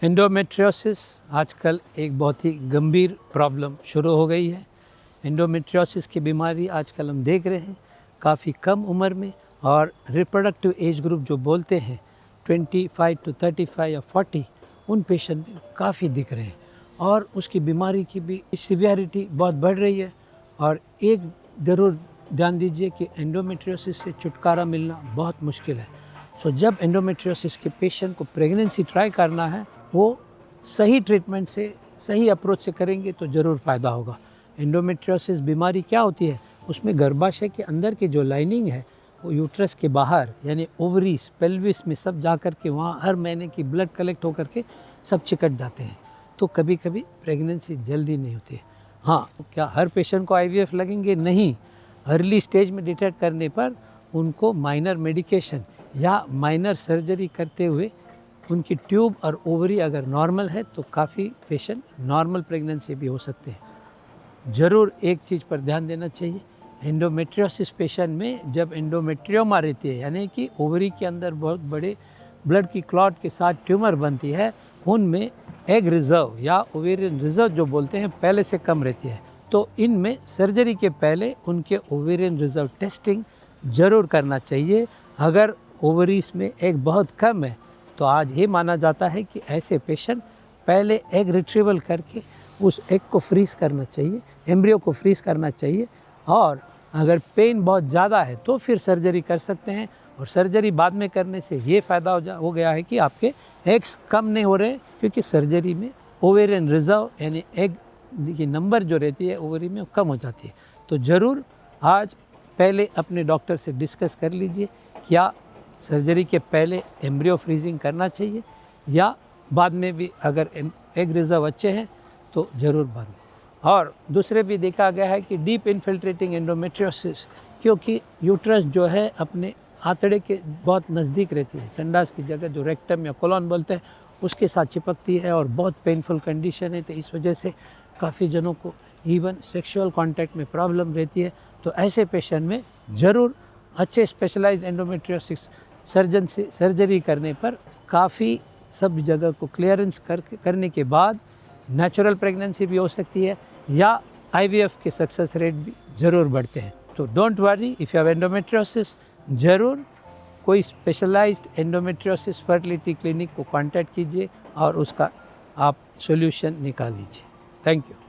Endometriosis आजकल एक बहुत ही गंभीर प्रॉब्लम शुरू हो गई है। एंडोमेट्रियोसिस की बीमारी आजकल हम देख रहे हैं काफ़ी कम उम्र में, और रिप्रोडक्टिव एज ग्रुप जो बोलते हैं 25 to 35 या 40, उन पेशेंट में काफ़ी दिख रहे हैं और उसकी बीमारी की भी सीवियरिटी बहुत बढ़ रही है। और एक ज़रूर ध्यान दीजिए कि एंडोमेट्रियोसिस से छुटकारा मिलना बहुत मुश्किल है। जब एंडोमेट्रियोसिस के पेशेंट को प्रेगनेंसी ट्राई करना है, वो सही ट्रीटमेंट से, सही अप्रोच से करेंगे तो ज़रूर फ़ायदा होगा। एंडोमेट्रियोसिस बीमारी क्या होती है? उसमें गर्भाशय के अंदर की जो लाइनिंग है वो यूट्रस के बाहर यानी ओवरीज, पेल्विस में सब जा कर के वहाँ हर महीने की ब्लड कलेक्ट होकर के सब चिकट जाते हैं, तो कभी कभी प्रेगनेंसी जल्दी नहीं होती है। हाँ, क्या हर पेशेंट को IVF लगेंगे? नहीं। अर्ली स्टेज में डिटेक्ट करने पर उनको माइनर मेडिकेशन या माइनर सर्जरी करते हुए उनकी ट्यूब और ओवरी अगर नॉर्मल है तो काफ़ी पेशेंट नॉर्मल प्रेगनेंसी भी हो सकते हैं। ज़रूर एक चीज़ पर ध्यान देना चाहिए, एंडोमेट्रियोसिस पेशेंट में जब एंडोमेट्रियोमा रहती है यानी कि ओवरी के अंदर बहुत बड़े ब्लड की क्लॉट के साथ ट्यूमर बनती है, उनमें एग रिजर्व या ओवेरियन रिजर्व जो बोलते हैं पहले से कम रहती है। तो इनमें सर्जरी के पहले उनके ओवेरियन रिजर्व टेस्टिंग ज़रूर करना चाहिए। अगर ओवरीज में एग बहुत कम है तो आज ये माना जाता है कि ऐसे पेशेंट पहले एग रिट्रीवल करके उस एग को फ्रीज करना चाहिए, एम्ब्रियो को फ्रीज करना चाहिए, और अगर पेन बहुत ज़्यादा है तो फिर सर्जरी कर सकते हैं। और सर्जरी बाद में करने से ये फ़ायदा हो गया है कि आपके एग्स कम नहीं हो रहे, क्योंकि सर्जरी में ओवेरियन रिजर्व यानी एग की नंबर जो रहती है ओवरी में कम हो जाती है। तो ज़रूर आज पहले अपने डॉक्टर से डिस्कस कर लीजिए, क्या सर्जरी के पहले एम्ब्रियो फ्रीजिंग करना चाहिए या बाद में भी अगर एग रिजर्व अच्छे हैं तो ज़रूर बाद में। और दूसरे भी देखा गया है कि डीप इन्फिल्ट्रेटिंग एंडोमेट्रियोसिस, क्योंकि यूट्रस जो है अपने आंतड़े के बहुत नज़दीक रहती है, संडास की जगह जो रेक्टम या कोलन बोलते हैं उसके साथ चिपकती है और बहुत पेनफुल कंडीशन है। तो इस वजह से काफ़ी जनों को इवन सेक्सुअल कांटेक्ट में प्रॉब्लम रहती है। तो ऐसे पेशेंट में ज़रूर अच्छे स्पेशलाइज्ड एंडोमेट्रियोसिस सर्जन से सर्जरी करने पर काफ़ी सब जगह को क्लियरेंस करने के बाद नेचुरल प्रेगनेंसी भी हो सकती है या IVF के सक्सेस रेट भी ज़रूर बढ़ते हैं। तो don't worry, if you have endometriosis, ज़रूर कोई स्पेशलाइज्ड एंडोमेट्रियोसिस फर्टिलिटी क्लिनिक को कांटेक्ट कीजिए और उसका आप सॉल्यूशन निकाल लीजिए। Thank you.